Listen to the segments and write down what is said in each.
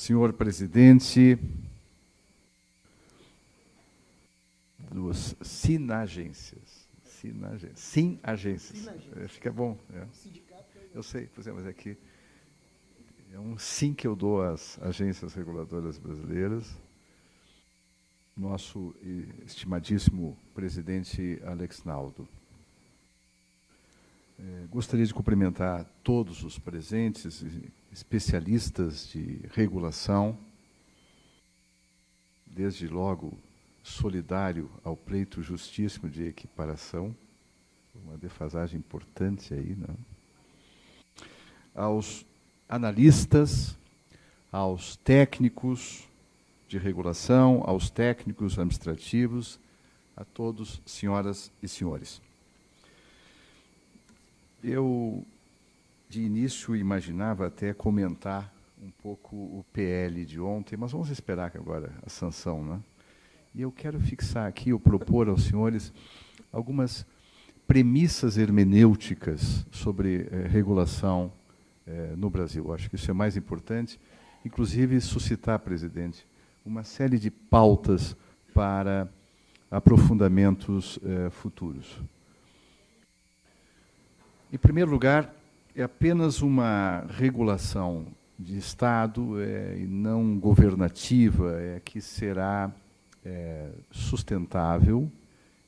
senhor presidente dos Sinagências. Sinagências. Fica bom. É. Eu sei, por exemplo, mas aqui é um sim que eu dou às agências reguladoras brasileiras. Nosso estimadíssimo presidente Alex Naldo. Gostaria de cumprimentar todos os presentes, especialistas de regulação, desde logo solidário ao pleito justíssimo de equiparação, uma defasagem importante aí, né? Aos analistas, aos técnicos de regulação, aos técnicos administrativos, a todos, senhoras e senhores. Eu, de início, imaginava até comentar um pouco o PL de ontem, mas vamos esperar que agora a sanção, né? E eu quero fixar aqui, ou propor aos senhores, algumas premissas hermenêuticas sobre regulação no Brasil. Acho que isso é mais importante, inclusive suscitar, presidente, uma série de pautas para aprofundamentos futuros. Em primeiro lugar, é apenas uma regulação de Estado e não governativa que será sustentável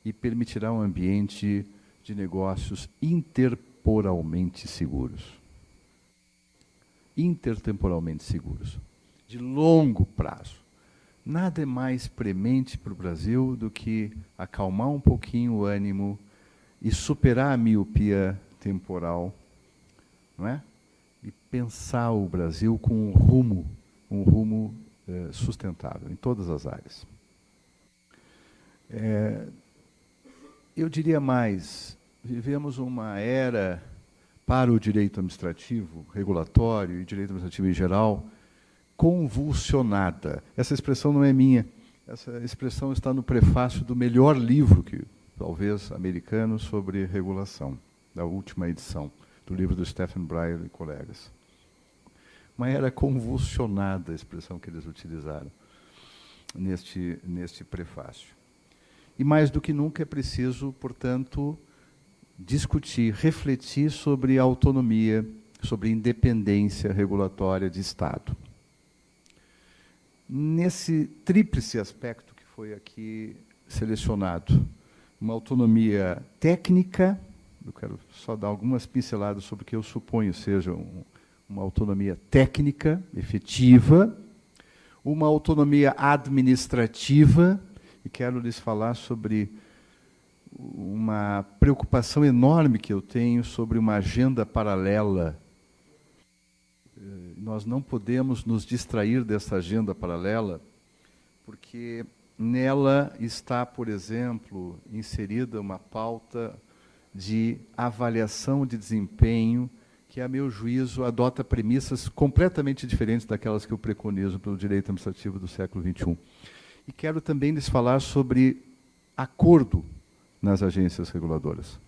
e permitirá um ambiente de negócios intertemporalmente seguros. Intertemporalmente seguros, de longo prazo. Nada é mais premente para o Brasil do que acalmar um pouquinho o ânimo e superar a miopia temporal, não é? E pensar o Brasil com um rumo sustentável em todas as áreas. Eu diria mais, vivemos uma era para o direito administrativo, regulatório e direito administrativo em geral, convulsionada. Essa expressão não é minha, essa expressão está no prefácio do melhor livro, que talvez americano, sobre regulação, da última edição, do livro do Stephen Breyer e colegas. Uma era convulsionada, a expressão que eles utilizaram neste prefácio. E mais do que nunca é preciso, portanto, discutir, refletir sobre a autonomia, sobre independência regulatória de Estado. Nesse tríplice aspecto que foi aqui selecionado, uma autonomia técnica, eu quero só dar algumas pinceladas sobre o que eu suponho seja uma autonomia técnica, efetiva, uma autonomia administrativa, e quero lhes falar sobre uma preocupação enorme que eu tenho sobre uma agenda paralela. Nós não podemos nos distrair dessa agenda paralela, porque nela está, por exemplo, inserida uma pauta de avaliação de desempenho, que, a meu juízo, adota premissas completamente diferentes daquelas que eu preconizo pelo direito administrativo do século XXI. E quero também lhes falar sobre acordo nas agências reguladoras.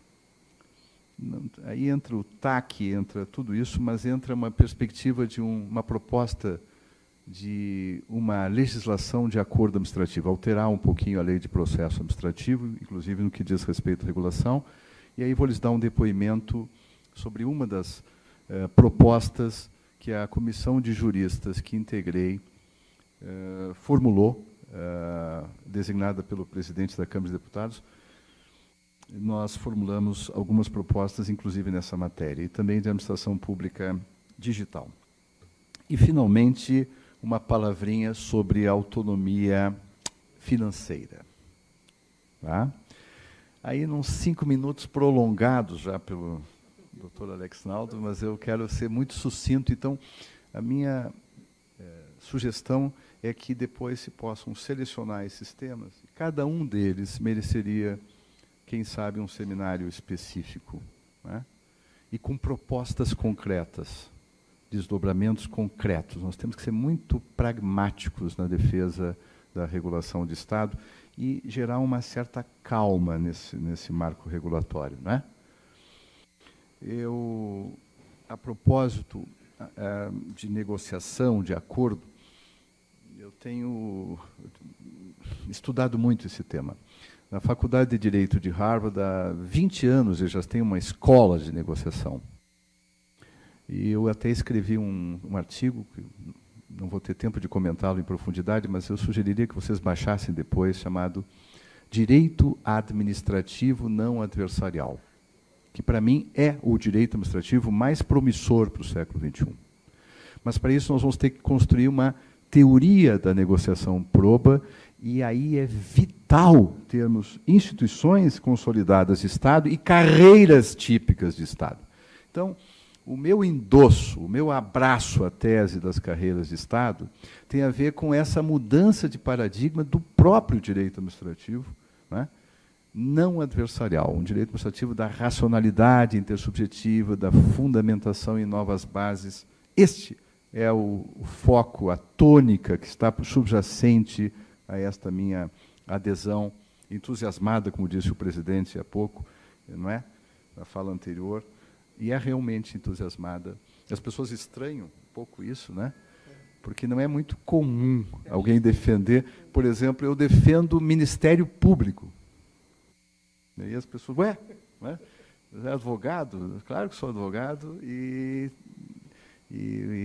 Aí entra o TAC, entra tudo isso, mas entra uma perspectiva de uma proposta de uma legislação de acordo administrativo, alterar um pouquinho a lei de processo administrativo, inclusive no que diz respeito à regulação, e aí vou lhes dar um depoimento sobre uma das propostas que a comissão de juristas que integrei formulou, designada pelo presidente da Câmara de Deputados. Nós formulamos algumas propostas, inclusive nessa matéria, e também de administração pública digital. E, finalmente, uma palavrinha sobre autonomia financeira. Tá? Aí, uns 5 minutos prolongados já pelo Dr. Alex Naldo, mas eu quero ser muito sucinto, então, a minha sugestão é que depois se possam selecionar esses temas. Cada um deles mereceria, quem sabe, um seminário específico, né? E com propostas concretas, desdobramentos concretos. Nós temos que ser muito pragmáticos na defesa da regulação de Estado e gerar uma certa calma nesse marco regulatório, né? Eu, a propósito de negociação, de acordo, Eu tenho estudado muito esse tema. Na Faculdade de Direito de Harvard, há 20 anos, eu já tenho uma escola de negociação. E eu até escrevi um artigo, que não vou ter tempo de comentá-lo em profundidade, mas eu sugeriria que vocês baixassem depois, chamado Direito Administrativo Não Adversarial, que para mim é o direito administrativo mais promissor para o século XXI. Mas para isso nós vamos ter que construir uma teoria da negociação proba, e aí é vital termos instituições consolidadas de Estado e carreiras típicas de Estado. Então, o meu endosso, o meu abraço à tese das carreiras de Estado tem a ver com essa mudança de paradigma do próprio direito administrativo, né? Não adversarial, um direito administrativo da racionalidade intersubjetiva, da fundamentação em novas bases. Este é o foco, a tônica que está subjacente a esta minha adesão entusiasmada, como disse o presidente há pouco, não é? Na fala anterior, e é realmente entusiasmada. As pessoas estranham um pouco isso, né? Porque não é muito comum alguém defender. Por exemplo, eu defendo o Ministério Público. E aí as pessoas, ué, é advogado? Claro que sou advogado, e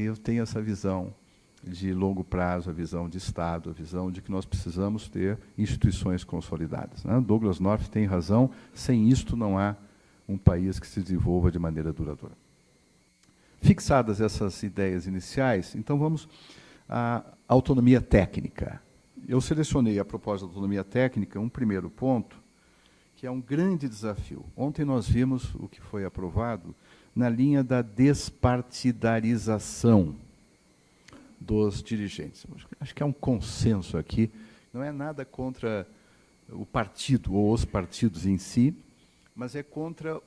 eu tenho essa visão de longo prazo, a visão de Estado, a visão de que nós precisamos ter instituições consolidadas, né? Douglass North tem razão, sem isto não há um país que se desenvolva de maneira duradoura. Fixadas essas ideias iniciais, então vamos à autonomia técnica. Eu selecionei, a propósito da autonomia técnica, um primeiro ponto, que é um grande desafio. Ontem nós vimos o que foi aprovado na linha da despartidarização dos dirigentes. Acho que é um consenso aqui, não é nada contra o partido ou os partidos em si, mas é contra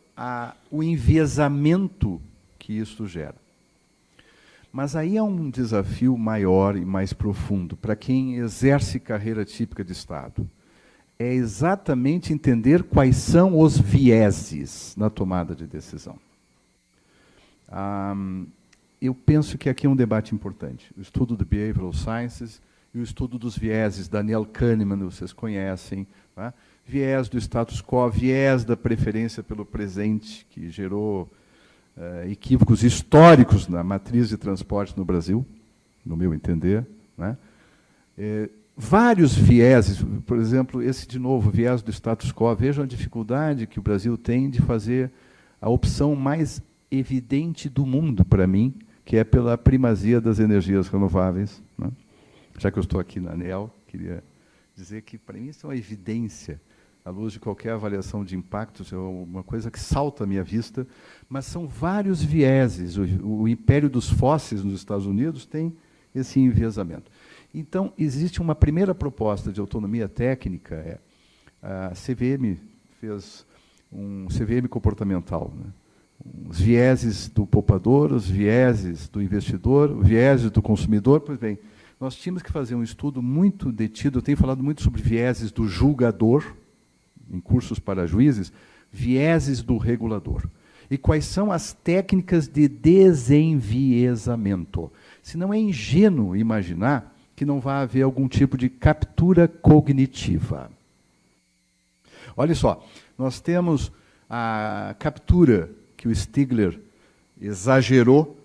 o enviesamento que isso gera. Mas aí há um desafio maior e mais profundo para quem exerce carreira típica de Estado. É exatamente entender quais são os vieses na tomada de decisão. Eu penso que aqui é um debate importante. O estudo do Behavioral Sciences e o estudo dos vieses. Daniel Kahneman, vocês conhecem. Tá? Viés do status quo, viés da preferência pelo presente, que gerou equívocos históricos na matriz de transporte no Brasil, no meu entender. Né? Vários vieses, por exemplo, esse, de novo, viés do status quo. Vejam a dificuldade que o Brasil tem de fazer a opção mais evidente do mundo, para mim, que é pela primazia das energias renováveis. Né? Já que eu estou aqui na ANEEL, queria dizer que, para mim, isso é uma evidência, à luz de qualquer avaliação de impactos, é uma coisa que salta à minha vista, mas são vários vieses. O império dos fósseis nos Estados Unidos tem esse enviesamento. Então, existe uma primeira proposta de autonomia técnica, a CVM fez um CVM comportamental, né? Os vieses do poupador, os vieses do investidor, os vieses do consumidor. Pois bem, nós tínhamos que fazer um estudo muito detido, eu tenho falado muito sobre vieses do julgador, em cursos para juízes, vieses do regulador. E quais são as técnicas de desenviesamento? Se não é ingênuo imaginar que não vai haver algum tipo de captura cognitiva. Olha só, nós temos a captura que o Stigler exagerou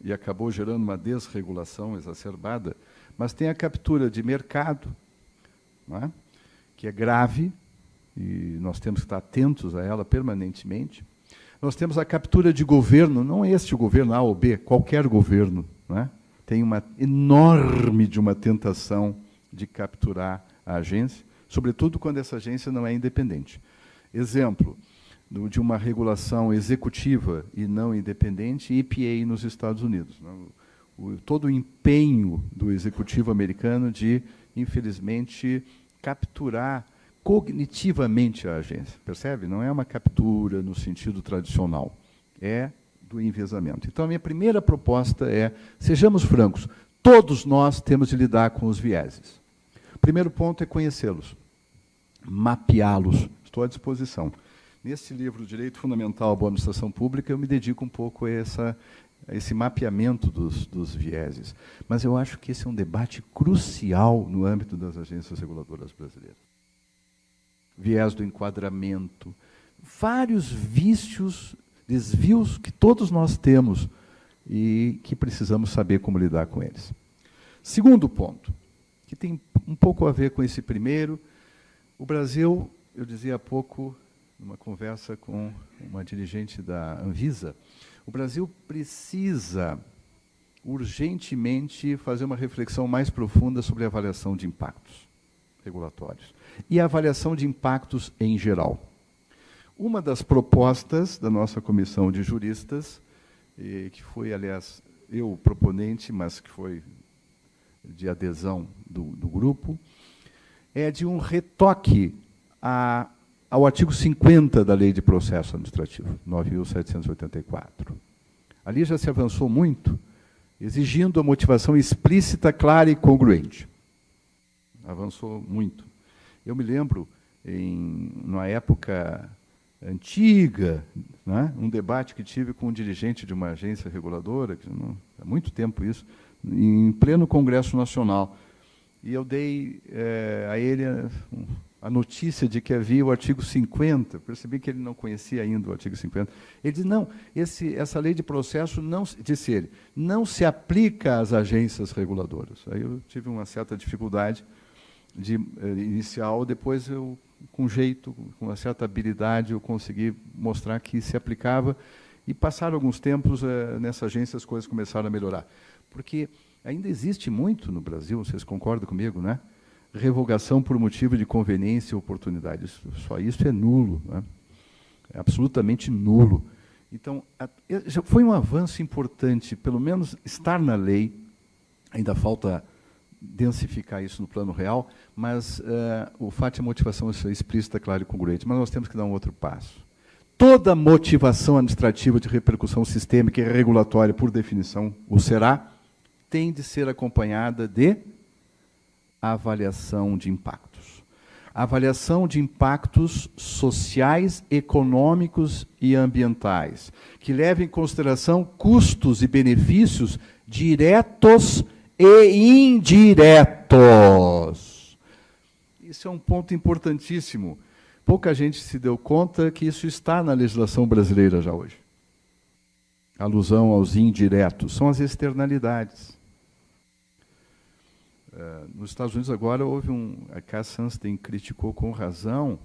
e acabou gerando uma desregulação exacerbada, mas tem a captura de mercado, não é? Que é grave, e nós temos que estar atentos a ela permanentemente. Nós temos a captura de governo, não este o governo A ou B, qualquer governo, não é? Tem uma enorme de uma tentação de capturar a agência, sobretudo quando essa agência não é independente. Exemplo de uma regulação executiva e não independente, EPA nos Estados Unidos. Todo o empenho do executivo americano de, infelizmente, capturar cognitivamente a agência. Percebe? Não é uma captura no sentido tradicional. É do enviesamento. Então, a minha primeira proposta é, sejamos francos, todos nós temos de lidar com os vieses. O primeiro ponto é conhecê-los, mapeá-los. Estou à disposição. Nesse livro, Direito Fundamental à Boa Administração Pública, eu me dedico um pouco a esse mapeamento dos vieses. Mas eu acho que esse é um debate crucial no âmbito das agências reguladoras brasileiras. Viés do enquadramento, vários vícios, desvios que todos nós temos e que precisamos saber como lidar com eles. Segundo ponto, que tem um pouco a ver com esse primeiro, o Brasil, eu dizia há pouco, numa conversa com uma dirigente da Anvisa, o Brasil precisa urgentemente fazer uma reflexão mais profunda sobre a avaliação de impactos regulatórios e a avaliação de impactos em geral. Uma das propostas da nossa comissão de juristas, que foi, aliás, eu proponente, mas que foi de adesão do grupo, é de um retoque ao artigo 50 da Lei de Processo Administrativo, 9.784. Ali já se avançou muito, exigindo a motivação explícita, clara e congruente. Avançou muito. Eu me lembro, numa época antiga, né, um debate que tive com um dirigente de uma agência reguladora, há muito tempo isso, em pleno Congresso Nacional. E eu dei a ele a notícia de que havia o artigo 50, percebi que ele não conhecia ainda o artigo 50. Ele disse, não, essa lei de processo, não, disse ele, não se aplica às agências reguladoras. Aí eu tive uma certa dificuldade inicial, depois eu, com jeito, com uma certa habilidade, eu consegui mostrar que se aplicava, e passaram alguns tempos, nessa agência as coisas começaram a melhorar. Porque ainda existe muito no Brasil, vocês concordam comigo, né? Revogação por motivo de conveniência e oportunidade. Só isso é nulo, né? É absolutamente nulo. Então, já foi um avanço importante, pelo menos estar na lei, ainda falta densificar isso no plano real, mas o fato de a motivação ser explícita, clara e congruente, mas nós temos que dar um outro passo. Toda motivação administrativa de repercussão sistêmica e regulatória, por definição, o será, tem de ser acompanhada de avaliação de impactos. Avaliação de impactos sociais, econômicos e ambientais, que levem em consideração custos e benefícios diretos e indiretos. Isso é um ponto importantíssimo. Pouca gente se deu conta que isso está na legislação brasileira já hoje. Alusão aos indiretos, são as externalidades. Nos Estados Unidos agora houve a Cass Sunstein criticou com razão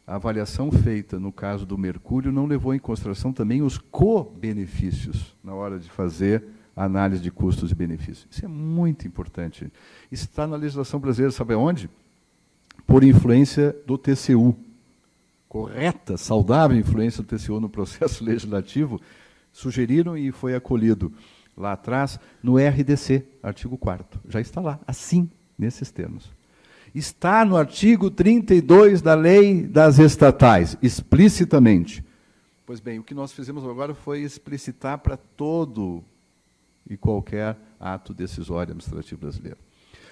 a avaliação feita no caso do mercúrio, não levou em consideração também os co-benefícios na hora de fazer a análise de custos e benefícios. Isso é muito importante. Isso está na legislação brasileira, sabe onde? Por influência do TCU. Correta, saudável influência do TCU no processo legislativo, sugeriram e foi acolhido lá atrás, no RDC, artigo 4º. Já está lá, assim, nesses termos. Está no artigo 32 da Lei das Estatais, explicitamente. Pois bem, o que nós fizemos agora foi explicitar para todo e qualquer ato decisório administrativo brasileiro.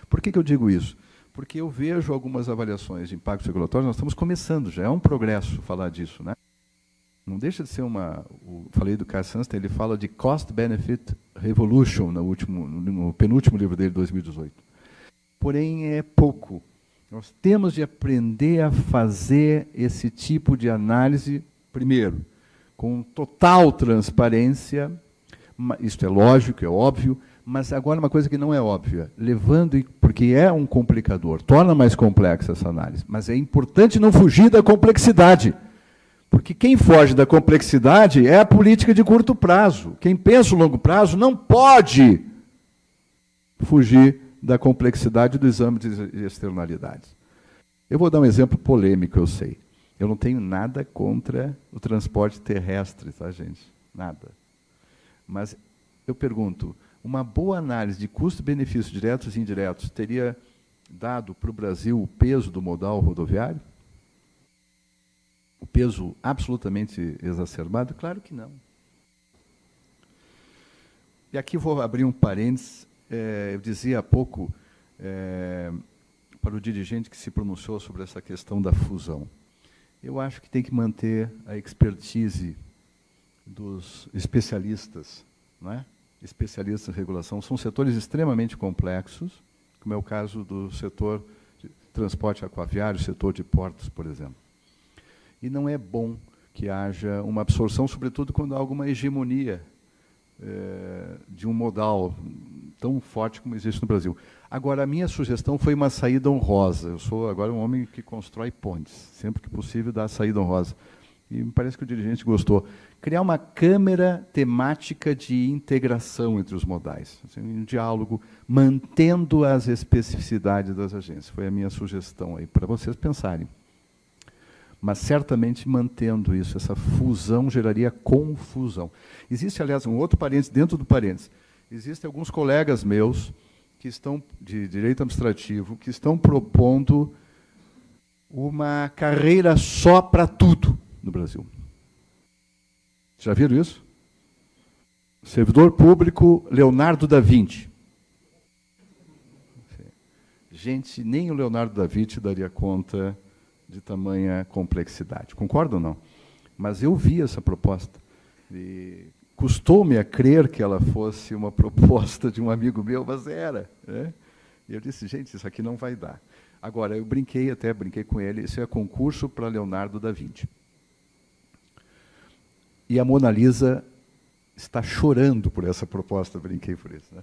Por que eu digo isso? Porque eu vejo algumas avaliações de impactos regulatórios, nós estamos começando, já é um progresso falar disso, né? Não deixa de ser falei do Cass Sunstein, ele fala de Cost Benefit Revolution no penúltimo livro dele, 2018. Porém, é pouco. Nós temos de aprender a fazer esse tipo de análise, primeiro, com total transparência, isto é lógico, é óbvio, mas agora uma coisa que não é óbvia, porque é um complicador, torna mais complexa essa análise, mas é importante não fugir da complexidade. Porque quem foge da complexidade é a política de curto prazo. Quem pensa no longo prazo não pode fugir da complexidade do exame de externalidades. Eu vou dar um exemplo polêmico, eu sei. Eu não tenho nada contra o transporte terrestre, tá, gente? Nada. Mas eu pergunto, uma boa análise de custo-benefício diretos e indiretos teria dado para o Brasil o peso do modal rodoviário? O peso absolutamente exacerbado? Claro que não. E aqui vou abrir um parênteses. Eu dizia há pouco para o dirigente que se pronunciou sobre essa questão da fusão. Eu acho que tem que manter a expertise dos especialistas não é? Especialistas em regulação. São setores extremamente complexos, como é o caso do setor de transporte aquaviário, setor de portos, por exemplo. E não é bom que haja uma absorção, sobretudo quando há alguma hegemonia de um modal tão forte como existe no Brasil. Agora, a minha sugestão foi uma saída honrosa. Eu sou agora um homem que constrói pontes. Sempre que possível, dá a saída honrosa. E me parece que o dirigente gostou. Criar uma câmara temática de integração entre os modais. Assim, um diálogo, mantendo as especificidades das agências. Foi a minha sugestão aí, para vocês pensarem. Mas certamente mantendo isso, essa fusão geraria confusão. Existe, aliás, um outro parênteses, dentro do parênteses, existem alguns colegas meus que estão, de direito administrativo, que estão propondo uma carreira só para tudo no Brasil. Já viram isso? Servidor público Leonardo da Vinci. Gente, nem o Leonardo da Vinci daria conta de tamanha complexidade. Concordam ou não? Mas eu vi essa proposta. E custou-me a crer que ela fosse uma proposta de um amigo meu, mas era. Né? E eu disse, gente, isso aqui não vai dar. Agora, eu brinquei com ele, isso é concurso para Leonardo da Vinci. E a Mona Lisa está chorando por essa proposta, brinquei por isso. Né?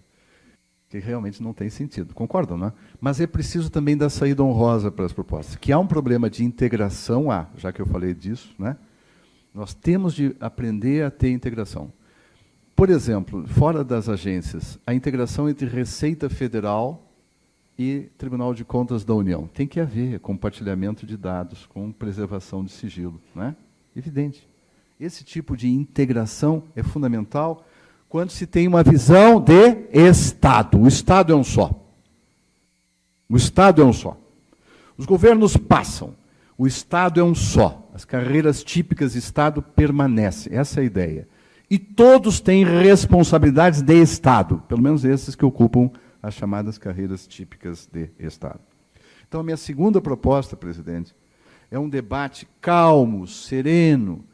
Que realmente não tem sentido. Concordam, não é? Mas é preciso também dar saída honrosa para as propostas. Que há um problema de integração, já que eu falei disso, né? Nós temos de aprender a ter integração. Por exemplo, fora das agências, a integração entre Receita Federal e Tribunal de Contas da União. Tem que haver compartilhamento de dados com preservação de sigilo. Né? Evidente. Esse tipo de integração é fundamental quando se tem uma visão de Estado. O Estado é um só. O Estado é um só. Os governos passam. O Estado é um só. As carreiras típicas de Estado permanecem. Essa é a ideia. E todos têm responsabilidades de Estado, pelo menos esses que ocupam as chamadas carreiras típicas de Estado. Então, a minha segunda proposta, presidente, é um debate calmo, sereno,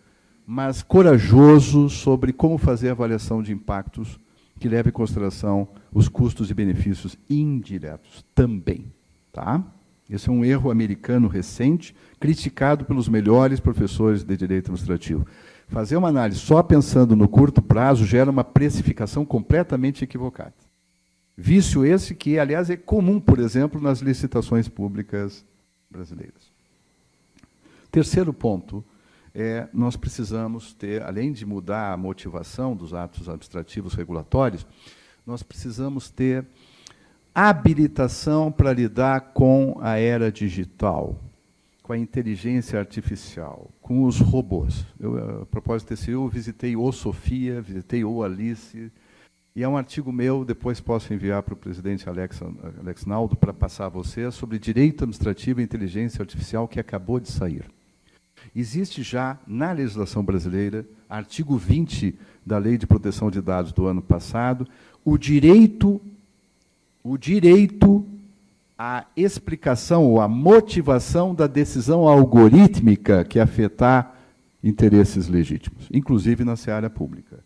mas corajoso sobre como fazer a avaliação de impactos que leve em consideração os custos e benefícios indiretos também. Tá? Esse é um erro americano recente, criticado pelos melhores professores de direito administrativo. Fazer uma análise só pensando no curto prazo gera uma precificação completamente equivocada. Vício esse que, aliás, é comum, por exemplo, nas licitações públicas brasileiras. Terceiro ponto, nós precisamos ter, além de mudar a motivação dos atos administrativos regulatórios, nós precisamos ter habilitação para lidar com a era digital, com a inteligência artificial, com os robôs. A propósito desse, eu visitei o Sofia, visitei o Alice, e é um artigo meu, depois posso enviar para o presidente Alex Naldo para passar a você, sobre direito administrativo e inteligência artificial, que acabou de sair. Existe já, na legislação brasileira, artigo 20 da Lei de Proteção de Dados do ano passado, o direito à explicação ou à motivação da decisão algorítmica que afetar interesses legítimos, inclusive na seara pública.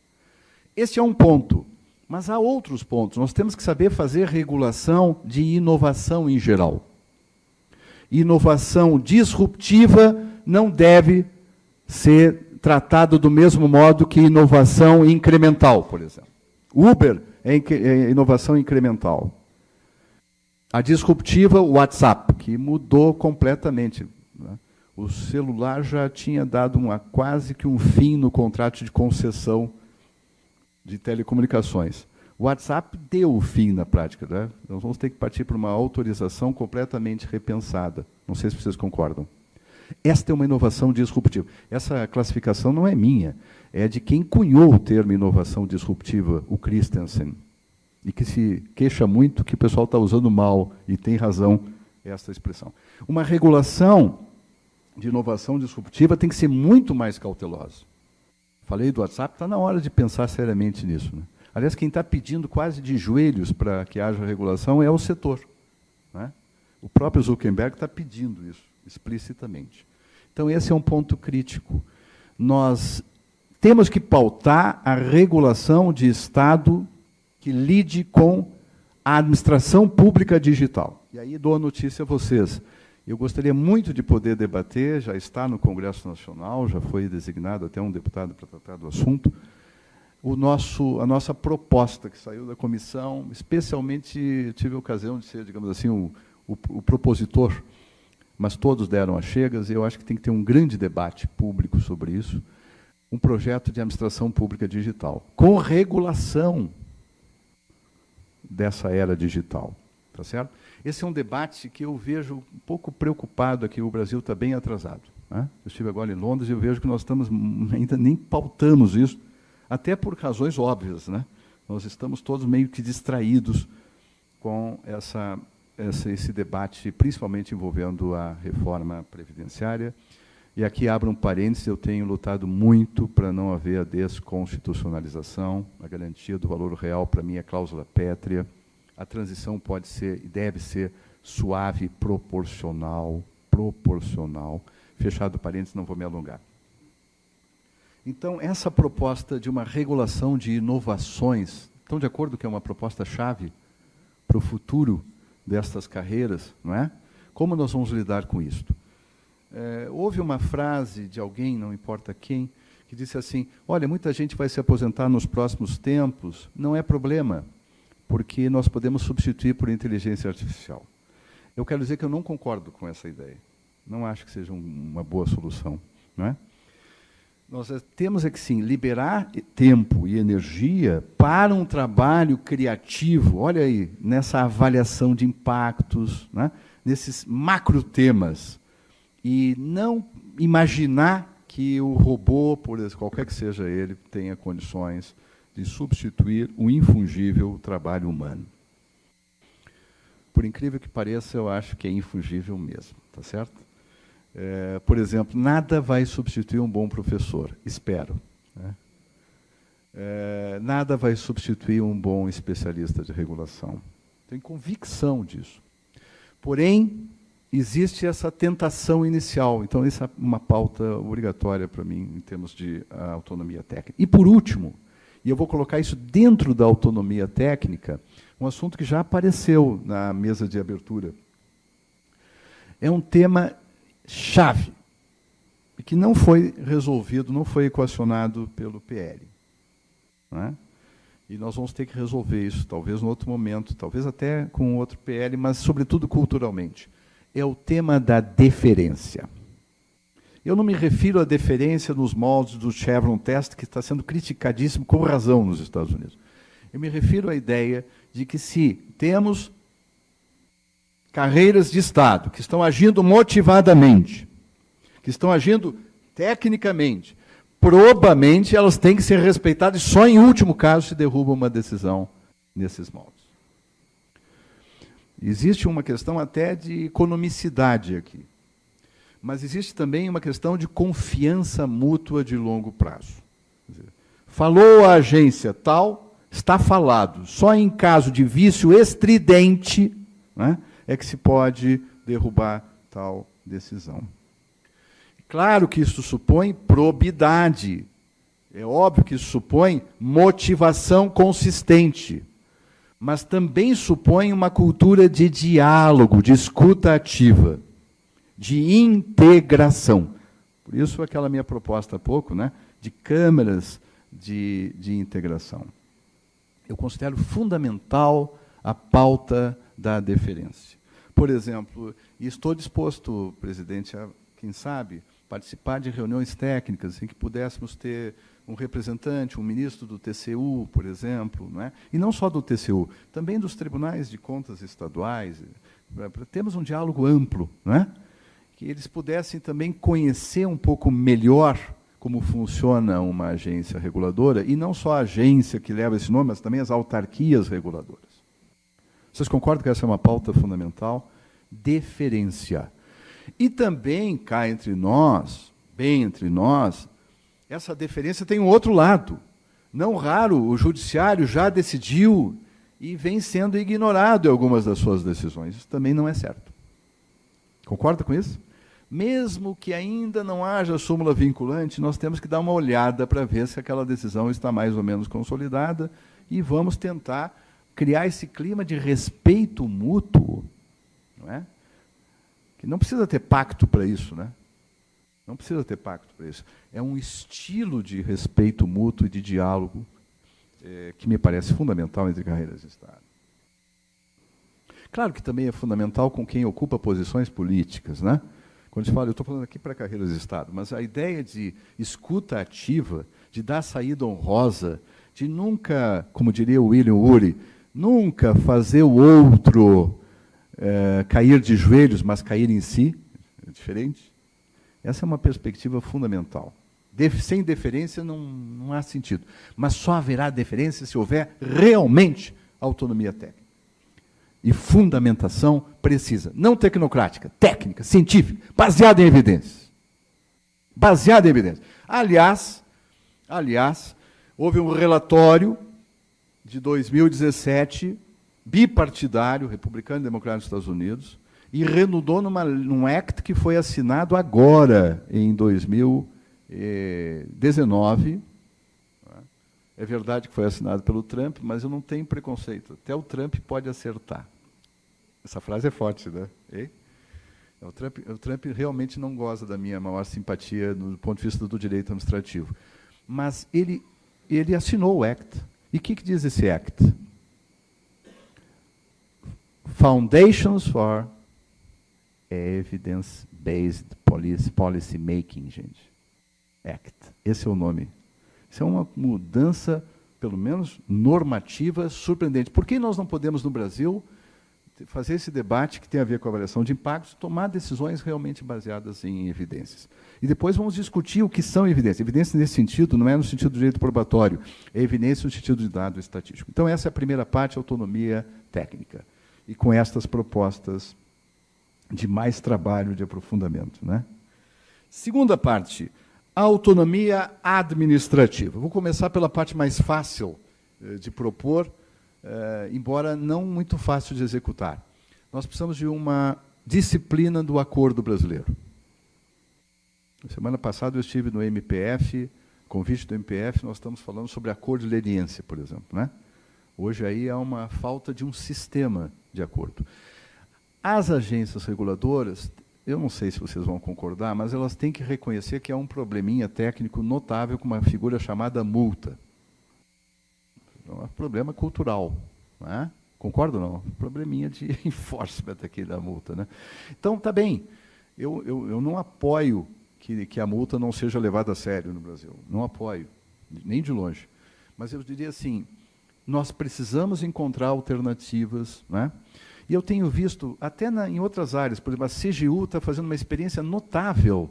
Esse é um ponto, mas há outros pontos. Nós temos que saber fazer regulação de inovação em geral. Inovação disruptiva não deve ser tratada do mesmo modo que inovação incremental, por exemplo. Uber é inovação incremental. A disruptiva, o WhatsApp, que mudou completamente. Né? O celular já tinha dado quase que um fim no contrato de concessão de telecomunicações. O WhatsApp deu o fim na prática. Né? Nós vamos ter que partir para uma autorização completamente repensada. Não sei se vocês concordam. Esta é uma inovação disruptiva. Essa classificação não é minha, é de quem cunhou o termo inovação disruptiva, o Christensen, e que se queixa muito que o pessoal está usando mal, e tem razão essa expressão. Uma regulação de inovação disruptiva tem que ser muito mais cautelosa. Falei do WhatsApp, está na hora de pensar seriamente nisso. Né? Aliás, quem está pedindo quase de joelhos para que haja regulação é o setor. Né? O próprio Zuckerberg está pedindo isso explicitamente. Então, esse é um ponto crítico. Nós temos que pautar a regulação de Estado que lide com a administração pública digital. E aí dou a notícia a vocês. Eu gostaria muito de poder debater, já está no Congresso Nacional, já foi designado até um deputado para tratar do assunto, a nossa proposta que saiu da comissão, especialmente tive a ocasião de ser, digamos assim, o propositor, mas todos deram as chegas, e eu acho que tem que ter um grande debate público sobre isso, um projeto de administração pública digital, com regulação dessa era digital, tá certo? Esse é um debate que eu vejo um pouco preocupado aqui, o Brasil está bem atrasado, né? Eu estive agora em Londres e eu vejo que nós ainda nem pautamos isso, até por razões óbvias, né? Nós estamos todos meio que distraídos com esse debate, principalmente envolvendo a reforma previdenciária. E aqui abro um parênteses, eu tenho lutado muito para não haver a desconstitucionalização, a garantia do valor real, para mim, é cláusula pétrea. A transição pode ser e deve ser suave, proporcional. Fechado parênteses, não vou me alongar. Então, essa proposta de uma regulação de inovações, estão de acordo que é uma proposta-chave para o futuro destas carreiras, não é? Como nós vamos lidar com isto? Houve uma frase de alguém, não importa quem, que disse assim, olha, muita gente vai se aposentar nos próximos tempos, não é problema, porque nós podemos substituir por inteligência artificial. Eu quero dizer que eu não concordo com essa ideia. Não acho que seja uma boa solução, não é? Nós temos que, sim, liberar tempo e energia para um trabalho criativo, olha aí, nessa avaliação de impactos, né, nesses macro temas, e não imaginar que o robô, qualquer que seja ele, tenha condições de substituir o infungível trabalho humano. Por incrível que pareça, eu acho que é infungível mesmo, tá certo? Por exemplo, nada vai substituir um bom professor, espero, né? Nada vai substituir um bom especialista de regulação. Tenho convicção disso. Porém, existe essa tentação inicial. Então, essa é uma pauta obrigatória para mim, em termos de autonomia técnica. E, por último, e eu vou colocar isso dentro da autonomia técnica, um assunto que já apareceu na mesa de abertura. É um tema chave, e que não foi resolvido, não foi equacionado pelo PL. Não é? E nós vamos ter que resolver isso, talvez em outro momento, talvez até com outro PL, mas, sobretudo, culturalmente. É o tema da deferência. Eu não me refiro à deferência nos moldes do Chevron Test, que está sendo criticadíssimo com razão nos Estados Unidos. Eu me refiro à ideia de que, se temos carreiras de Estado que estão agindo motivadamente, que estão agindo tecnicamente, probamente elas têm que ser respeitadas e só em último caso se derruba uma decisão nesses moldes. Existe uma questão até de economicidade aqui, mas existe também uma questão de confiança mútua de longo prazo. Quer dizer, falou a agência tal, está falado. Só em caso de vício estridente, né, é que se pode derrubar tal decisão. Claro que isso supõe probidade. É óbvio que isso supõe motivação consistente. Mas também supõe uma cultura de diálogo, de escuta ativa, de integração. Por isso, aquela minha proposta há pouco, né, de câmaras de integração. Eu considero fundamental a pauta da deferência. Por exemplo, e estou disposto, presidente, a, quem sabe, participar de reuniões técnicas em que pudéssemos ter um representante, um ministro do TCU, por exemplo, não é? E não só do TCU, também dos tribunais de contas estaduais. Temos um diálogo amplo, não é? Que eles pudessem também conhecer um pouco melhor como funciona uma agência reguladora, e não só a agência que leva esse nome, mas também as autarquias reguladoras. Vocês concordam que essa é uma pauta fundamental? Deferência. E também, cá entre nós, bem entre nós, essa deferência tem um outro lado. Não raro, o judiciário já decidiu e vem sendo ignorado em algumas das suas decisões. Isso também não é certo. Concorda com isso? mesmo que ainda não haja súmula vinculante, nós temos que dar uma olhada para ver se aquela decisão está mais ou menos consolidada e vamos tentar criar esse clima de respeito mútuo, não é? Que não precisa ter pacto para isso, né? Não precisa ter pacto para isso. É um estilo de respeito mútuo e de diálogo que me parece fundamental entre carreiras de Estado. Claro que também é fundamental com quem ocupa posições políticas, né? Quando se fala, eu estou falando aqui para carreiras de Estado, mas a ideia de escuta ativa, de dar saída honrosa, de nunca, como diria o William Ury, nunca fazer o outro cair de joelhos, mas cair em si, é diferente. Essa é uma perspectiva fundamental. Sem deferência não há sentido. Mas só haverá deferência se houver realmente autonomia técnica. E fundamentação precisa, não tecnocrática, técnica, científica, baseada em evidências. Baseada em evidências. Aliás, houve um relatório de 2017, bipartidário, republicano e democrata dos Estados Unidos, e renudou num act que foi assinado agora, em 2019. É verdade que foi assinado pelo Trump, mas eu não tenho preconceito. Até o Trump pode acertar. Essa frase é forte, né? O Trump realmente não goza da minha maior simpatia do ponto de vista do direito administrativo. Mas ele assinou o act. E o que diz esse act? Foundations for Evidence-Based Policy Making, gente. Act. Esse é o nome. Isso é uma mudança, pelo menos, normativa surpreendente. Por que nós não podemos, no Brasil, fazer esse debate que tem a ver com a avaliação de impactos, tomar decisões realmente baseadas em evidências? E depois vamos discutir o que são evidências. Evidência nesse sentido não é no sentido do direito probatório, é evidência no sentido de dado estatístico. Então, essa é a primeira parte, autonomia técnica. E com estas propostas de mais trabalho de aprofundamento, né? Segunda parte, autonomia administrativa. Vou começar pela parte mais fácil de propor, embora não muito fácil de executar. Nós precisamos de uma disciplina do acordo brasileiro. Semana passada eu estive no MPF, convite do MPF, nós estamos falando sobre acordo de leniência, por exemplo, né? Hoje aí há uma falta de um sistema de acordo. As agências reguladoras, eu não sei se vocês vão concordar, mas elas têm que reconhecer que há um probleminha técnico notável com uma figura chamada multa. É um problema cultural, não é? Concordo ou não? Probleminha de enforcement aqui da multa, né? Então, tá bem, eu não apoio que a multa não seja levada a sério no Brasil. Não apoio, nem de longe. Mas eu diria assim, nós precisamos encontrar alternativas, né? E eu tenho visto, até em outras áreas, por exemplo, a CGU está fazendo uma experiência notável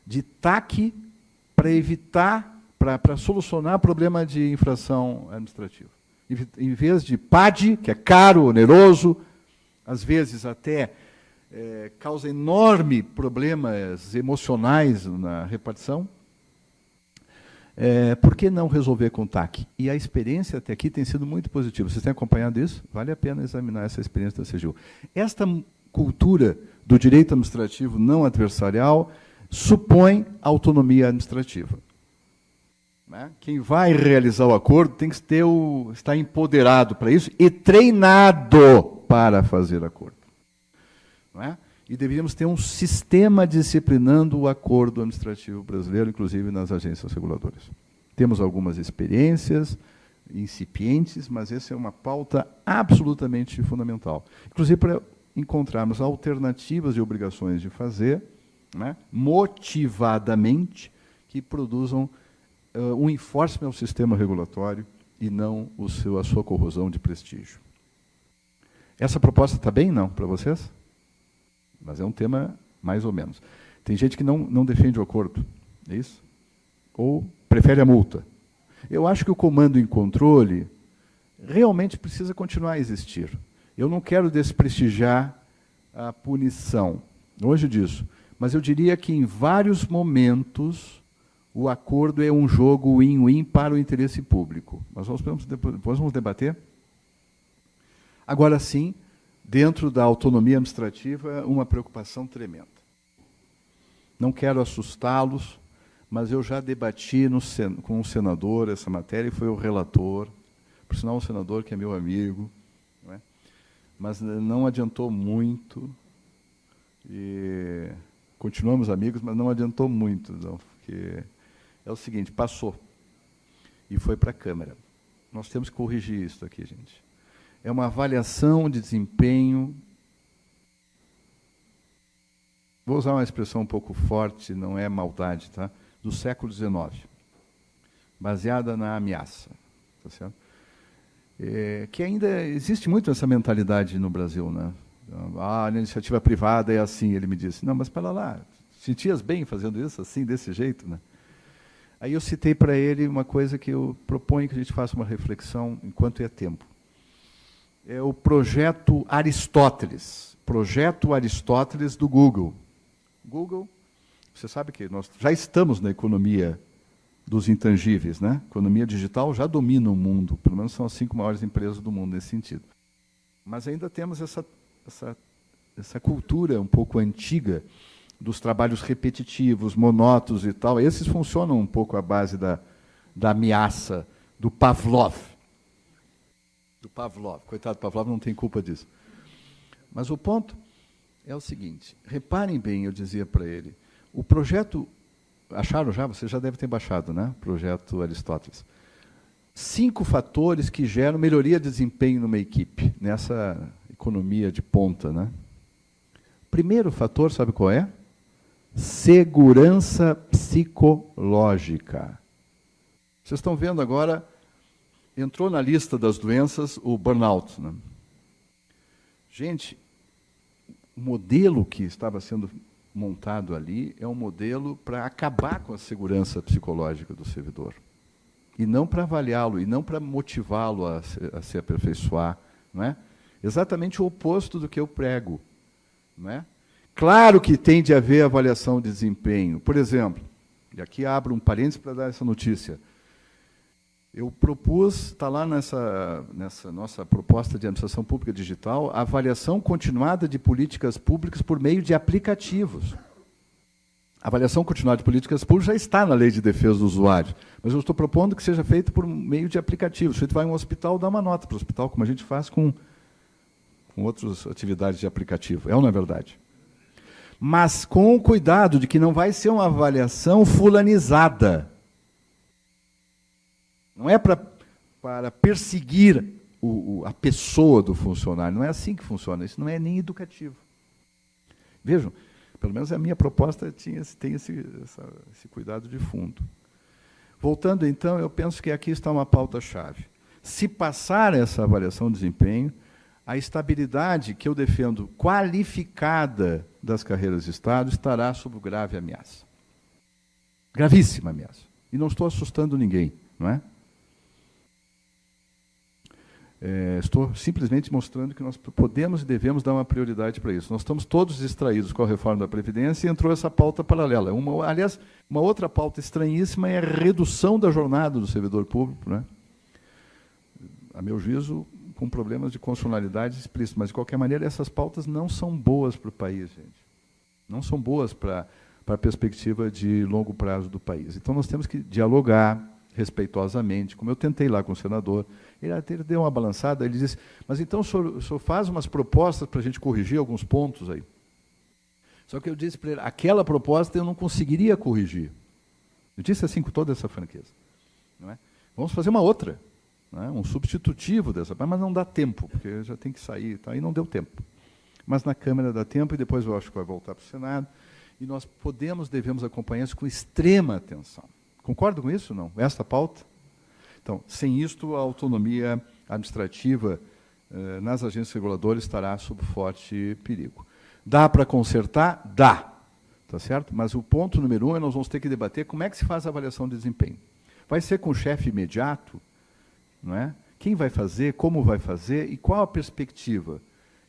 de TAC para evitar, para solucionar problema de infração administrativa. Em vez de PAD, que é caro, oneroso, às vezes até causa enorme problemas emocionais na repartição, por que não resolver com TAC? E a experiência até aqui tem sido muito positiva. Vocês têm acompanhado isso? Vale a pena examinar essa experiência da CGU. Esta cultura do direito administrativo não adversarial supõe autonomia administrativa. Né? Quem vai realizar o acordo tem que estar empoderado para isso e treinado para fazer acordo. Não é? E deveríamos ter um sistema disciplinando o acordo administrativo brasileiro, inclusive nas agências reguladoras. Temos algumas experiências incipientes, mas essa é uma pauta absolutamente fundamental. Inclusive para encontrarmos alternativas e obrigações de fazer, né, motivadamente, que produzam um enforcement ao sistema regulatório e não a sua corrosão de prestígio. Essa proposta está bem, não, para vocês? Mas é um tema mais ou menos. Tem gente que não defende o acordo, é isso? Ou prefere a multa. Eu acho que o comando em controle realmente precisa continuar a existir. Eu não quero desprestigiar a punição, longe disso. Mas eu diria que, em vários momentos, o acordo é um jogo win-win para o interesse público. Mas depois vamos debater. Agora sim, dentro da autonomia administrativa, uma preocupação tremenda. Não quero assustá-los, mas eu já debati com o senador essa matéria, e foi o relator, por sinal um senador que é meu amigo, não é? Mas não adiantou muito, e continuamos amigos, mas não adiantou muito, não, porque é o seguinte, passou, e foi para a Câmara. Nós temos que corrigir isso aqui, gente. É uma avaliação de desempenho, vou usar uma expressão um pouco forte, não é maldade, tá? Do século XIX, baseada na ameaça, tá certo? Que ainda existe muito essa mentalidade no Brasil, né? A iniciativa privada é assim, ele me disse. Não, mas para lá, sentias bem fazendo isso assim, desse jeito, né? Aí eu citei para ele uma coisa que eu proponho que a gente faça uma reflexão enquanto é tempo. É o projeto Aristóteles do Google. Google, você sabe que nós já estamos na economia dos intangíveis, né? A economia digital já domina o mundo, pelo menos são as 5 maiores empresas do mundo nesse sentido. Mas ainda temos essa cultura um pouco antiga dos trabalhos repetitivos, monótonos e tal. Esses funcionam um pouco à base da ameaça, do Pavlov. Coitado, Pavlov não tem culpa disso. Mas o ponto é o seguinte, reparem bem, eu dizia para ele, o projeto, acharam já? Você já deve ter baixado, né? Projeto Aristóteles. 5 fatores que geram melhoria de desempenho numa equipe, nessa economia de ponta, né? Primeiro fator, sabe qual é? Segurança psicológica. Vocês estão vendo agora, entrou na lista das doenças o burnout, né? Gente, o modelo que estava sendo montado ali é um modelo para acabar com a segurança psicológica do servidor. E não para avaliá-lo, e não para motivá-lo a se aperfeiçoar. Não é? Exatamente o oposto do que eu prego. Não é? Claro que tem de haver avaliação de desempenho. Por exemplo, e aqui abro um parênteses para dar essa notícia. Eu propus, está lá nessa nossa proposta de administração pública digital, a avaliação continuada de políticas públicas por meio de aplicativos. A avaliação continuada de políticas públicas já está na Lei de Defesa do Usuário, mas eu estou propondo que seja feito por meio de aplicativos. O sujeito vai a um hospital, dá uma nota para o hospital, como a gente faz com outras atividades de aplicativo. É ou não é verdade? Mas com o cuidado de que não vai ser uma avaliação fulanizada. Não é para perseguir a pessoa do funcionário, não é assim que funciona, isso não é nem educativo. Vejam, pelo menos a minha proposta tem esse cuidado de fundo. Voltando então, eu penso que aqui está uma pauta-chave. Se passar essa avaliação de desempenho, a estabilidade que eu defendo qualificada das carreiras de Estado estará sob grave ameaça. Gravíssima ameaça. E não estou assustando ninguém, não é? Estou simplesmente mostrando que nós podemos e devemos dar uma prioridade para isso. Nós estamos todos distraídos com a reforma da Previdência e entrou essa pauta paralela. Aliás, uma outra pauta estranhíssima é a redução da jornada do servidor público, né? A meu juízo, com problemas de constitucionalidade explícita, mas, de qualquer maneira, essas pautas não são boas para o país, gente. Não são boas para a perspectiva de longo prazo do país. Então, nós temos que dialogar respeitosamente, como eu tentei lá com o senador. Ele deu uma balançada, ele disse, mas então o senhor faz umas propostas para a gente corrigir alguns pontos aí. Só que eu disse para ele, aquela proposta eu não conseguiria corrigir. Eu disse assim com toda essa franqueza. Não é? Vamos fazer uma outra, não é? Um substitutivo dessa, mas não dá tempo, porque já tem que sair, tá? E não deu tempo. Mas na Câmara dá tempo, e depois eu acho que vai voltar para o Senado, e nós devemos acompanhar isso com extrema atenção. Concordo com isso, não? Esta pauta? Então, sem isto, a autonomia administrativa nas agências reguladoras estará sob forte perigo. Dá para consertar? Dá. Tá certo? Mas o ponto número 1 é nós vamos ter que debater como é que se faz a avaliação de desempenho. Vai ser com o chefe imediato? Não é? Quem vai fazer? Como vai fazer? E qual a perspectiva?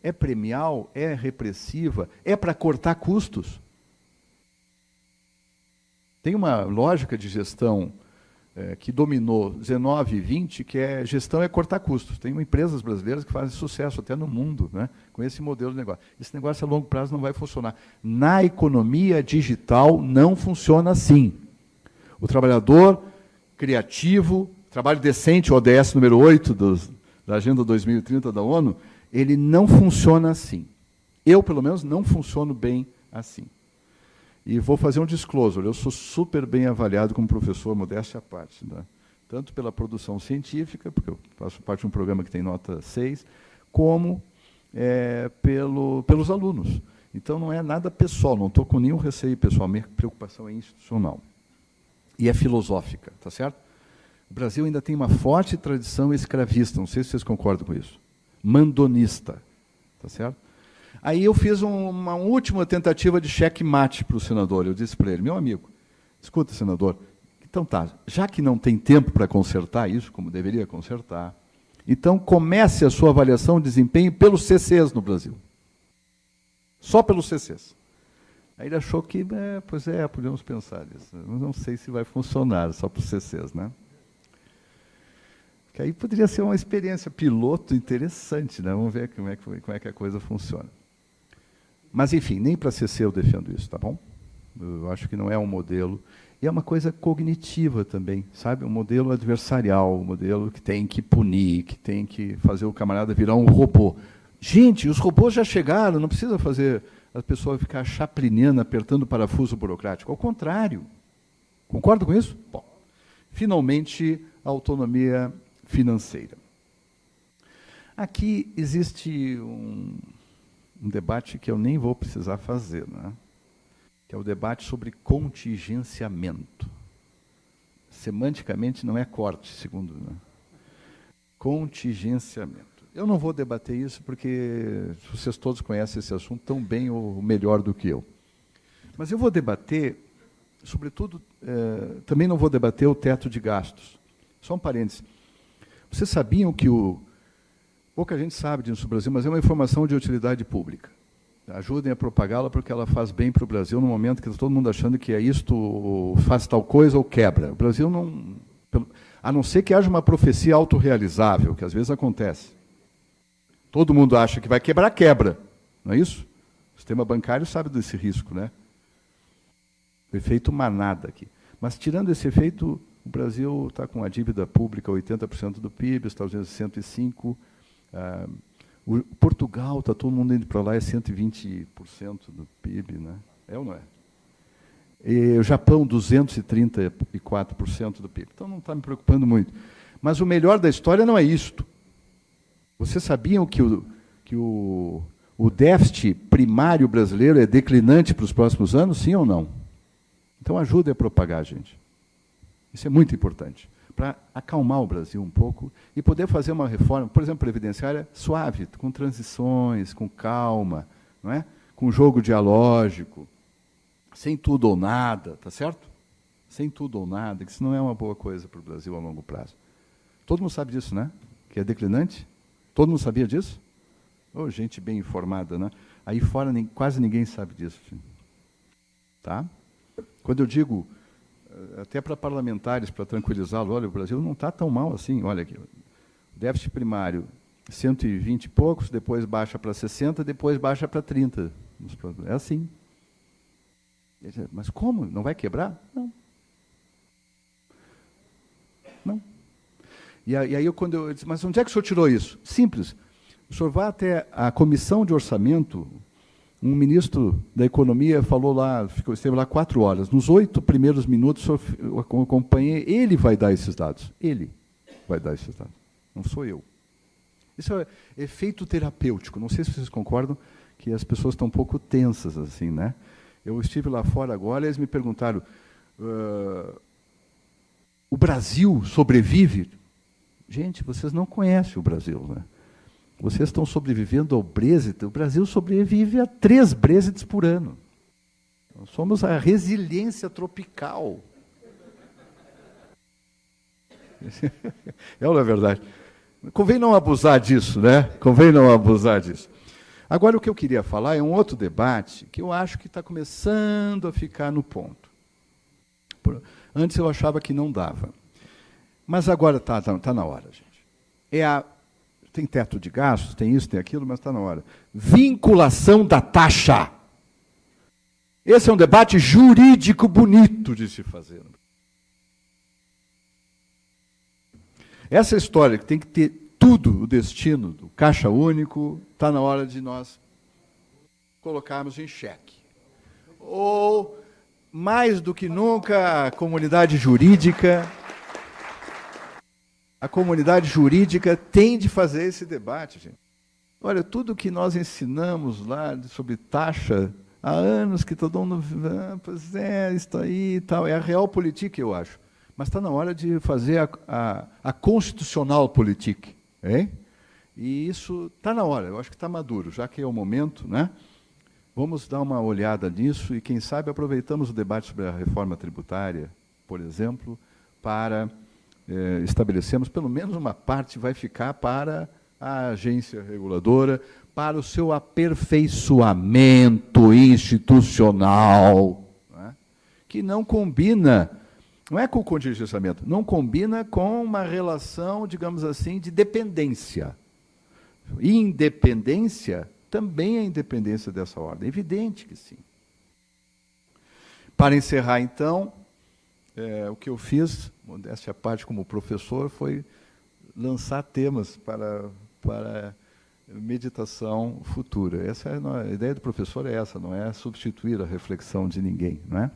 É premial? É repressiva? É para cortar custos? Tem uma lógica de gestão que dominou 19 e 20, que é gestão é cortar custos. Tem empresas brasileiras que fazem sucesso até no mundo, né, com esse modelo de negócio. Esse negócio a longo prazo não vai funcionar. Na economia digital não funciona assim. O trabalhador criativo, trabalho decente, ODS número 8 da Agenda 2030 da ONU, ele não funciona assim. Eu, pelo menos, não funciono bem assim. E vou fazer um disclosure. Eu sou super bem avaliado como professor, modéstia à parte, né? Tanto pela produção científica, porque eu faço parte de um programa que tem nota 6, como pelos alunos. Então, não é nada pessoal, não estou com nenhum receio pessoal, minha preocupação é institucional. E é filosófica, tá certo? O Brasil ainda tem uma forte tradição escravista, não sei se vocês concordam com isso. Mandonista, tá certo? Aí eu fiz uma última tentativa de checkmate para o senador. Eu disse para ele, meu amigo, escuta, senador, então tá, já que não tem tempo para consertar isso, como deveria consertar, então comece a sua avaliação de desempenho pelos CCs no Brasil. Só pelos CCs. Aí ele achou que, podemos pensar nisso. Mas não sei se vai funcionar só para os CCs, né? Que aí poderia ser uma experiência piloto interessante, né? Vamos ver como é que a coisa funciona. Mas, enfim, nem para CC eu defendo isso, tá bom? Eu acho que não é um modelo. E é uma coisa cognitiva também, sabe? Um modelo adversarial, um modelo que tem que punir, que tem que fazer o camarada virar um robô. Gente, os robôs já chegaram, não precisa fazer a pessoa ficar chaplineando, apertando o parafuso burocrático. Ao contrário. Concorda com isso? Bom, finalmente, a autonomia financeira. Aqui existe um debate que eu nem vou precisar fazer, né? Que é o debate sobre contingenciamento. Semanticamente não é corte, segundo, né? Contingenciamento. Eu não vou debater isso porque vocês todos conhecem esse assunto tão bem ou melhor do que eu. Mas eu vou debater, sobretudo, também não vou debater o teto de gastos. Só um parênteses. Vocês sabiam que pouca gente sabe disso no Brasil, mas é uma informação de utilidade pública. Ajudem a propagá-la porque ela faz bem para o Brasil no momento que está todo mundo achando que é isto, faz tal coisa ou quebra. O Brasil não... A não ser que haja uma profecia autorrealizável, que às vezes acontece. Todo mundo acha que vai quebrar, quebra. Não é isso? O sistema bancário sabe desse risco, né? O efeito manada aqui. Mas, tirando esse efeito, o Brasil está com a dívida pública 80% do PIB, os Estados Unidos 105%, Portugal, está todo mundo indo para lá, é 120% do PIB, né? É ou não é? E o Japão, 234% do PIB. Então, não está me preocupando muito. Mas o melhor da história não é isto. Vocês sabiam que o déficit primário brasileiro é declinante para os próximos anos, sim ou não? Então, ajude a propagar, gente. Isso é muito importante, para acalmar o Brasil um pouco e poder fazer uma reforma, por exemplo, previdenciária, suave, com transições, com calma, não é? Com jogo dialógico, sem tudo ou nada, tá certo? Sem tudo ou nada, que isso não é uma boa coisa para o Brasil a longo prazo. Todo mundo sabe disso, né? Que é declinante? Todo mundo sabia disso? Oh, gente bem informada, né? Aí fora quase ninguém sabe disso. Tá? Quando eu digo, até para parlamentares, para tranquilizá-lo, olha, o Brasil não está tão mal assim, olha aqui, déficit primário, 120 e poucos, depois baixa para 60, depois baixa para 30. É assim. Mas como? Não vai quebrar? Não. Não. E aí, quando eu disse, mas onde é que o senhor tirou isso? Simples. O senhor vai até a comissão de orçamento, um ministro da economia falou lá, esteve lá 4 horas. Nos 8 primeiros minutos, eu acompanhei, ele vai dar esses dados. Ele vai dar esses dados. Não sou eu. Isso é efeito terapêutico. Não sei se vocês concordam que as pessoas estão um pouco tensas, assim, né? Eu estive lá fora agora e eles me perguntaram, o Brasil sobrevive? Gente, vocês não conhecem o Brasil, né? Vocês estão sobrevivendo ao Brexit. O Brasil sobrevive a 3 Brexits por ano. Nós somos a resiliência tropical. É ou não é verdade? Convém não abusar disso, né? Convém não abusar disso. Agora, o que eu queria falar é um outro debate que eu acho que está começando a ficar no ponto. Antes eu achava que não dava. Mas agora tá na hora, gente. Tem teto de gastos, tem isso, tem aquilo, mas está na hora. Vinculação da taxa. Esse é um debate jurídico bonito de se fazer. Essa história que tem que ter tudo, o destino do caixa único, está na hora de nós colocarmos em xeque. Ou, mais do que nunca, a comunidade jurídica tem de fazer esse debate, gente. Olha, tudo que nós ensinamos lá sobre taxa, há anos que todo mundo... pois é, isso aí e tal. É a realpolitik, eu acho. Mas está na hora de fazer a constitucional politik. Hein? E isso está na hora, eu acho que está maduro, já que é o momento, né? Vamos dar uma olhada nisso e, quem sabe, aproveitamos o debate sobre a reforma tributária, por exemplo, para estabelecermos, pelo menos uma parte vai ficar para a agência reguladora, para o seu aperfeiçoamento institucional, né? Que não combina, não é com o contingenciamento, não combina com uma relação, digamos assim, de dependência. Independência também é independência dessa ordem, é evidente que sim. Para encerrar, então, o que eu fiz, modéstia à parte como professor, foi lançar temas para meditação futura. A ideia do professor é essa, não é substituir a reflexão de ninguém, não é?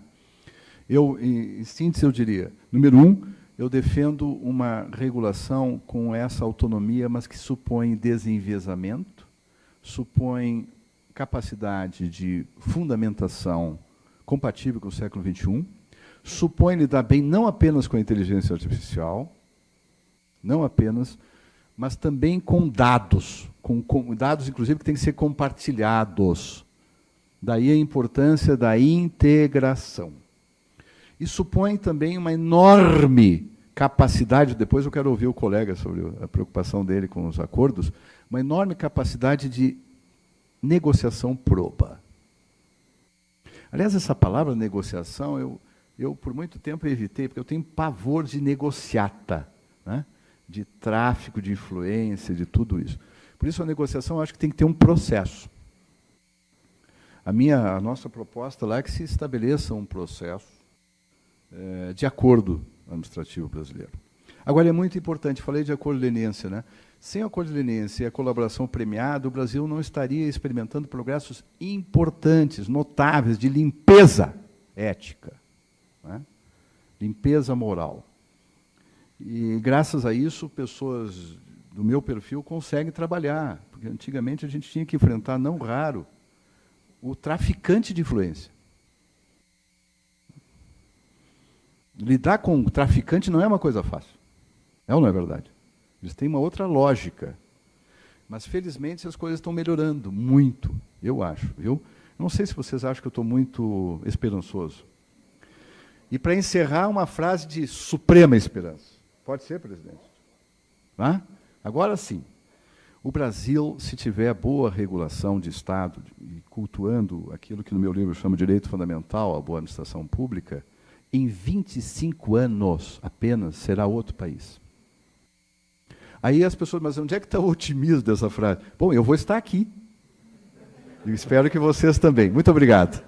Em síntese, eu diria, número 1, eu defendo uma regulação com essa autonomia, mas que supõe desenviesamento, supõe capacidade de fundamentação compatível com o século XXI, supõe lidar bem não apenas com a inteligência artificial, não apenas, mas também com dados, com dados, inclusive, que têm que ser compartilhados. Daí a importância da integração. E supõe também uma enorme capacidade, depois eu quero ouvir o colega sobre a preocupação dele com os acordos, uma enorme capacidade de negociação proba. Aliás, essa palavra negociação, eu por muito tempo evitei, porque eu tenho pavor de negociata, né? De tráfico, de influência, de tudo isso. Por isso, a negociação, eu acho que tem que ter um processo. A nossa proposta lá é que se estabeleça um processo de acordo administrativo brasileiro. Agora, é muito importante, falei de acordo de leniência, né? Sem o acordo de leniência e a colaboração premiada, o Brasil não estaria experimentando progressos importantes, notáveis, de limpeza ética, né? Limpeza moral. E, graças a isso, pessoas do meu perfil conseguem trabalhar, porque antigamente a gente tinha que enfrentar, não raro, o traficante de influência. Lidar com o traficante não é uma coisa fácil. É ou não é verdade? Eles têm uma outra lógica. Mas, felizmente, as coisas estão melhorando muito, eu acho. Viu? Não sei se vocês acham que eu estou muito esperançoso. E, para encerrar, uma frase de suprema esperança. Pode ser, presidente? Ah? Agora sim. O Brasil, se tiver boa regulação de Estado, e cultuando aquilo que no meu livro chamo de direito fundamental, a boa administração pública, em 25 anos apenas será outro país. Aí as pessoas, mas onde é que está o otimismo dessa frase? Bom, eu vou estar aqui. E espero que vocês também. Muito obrigado.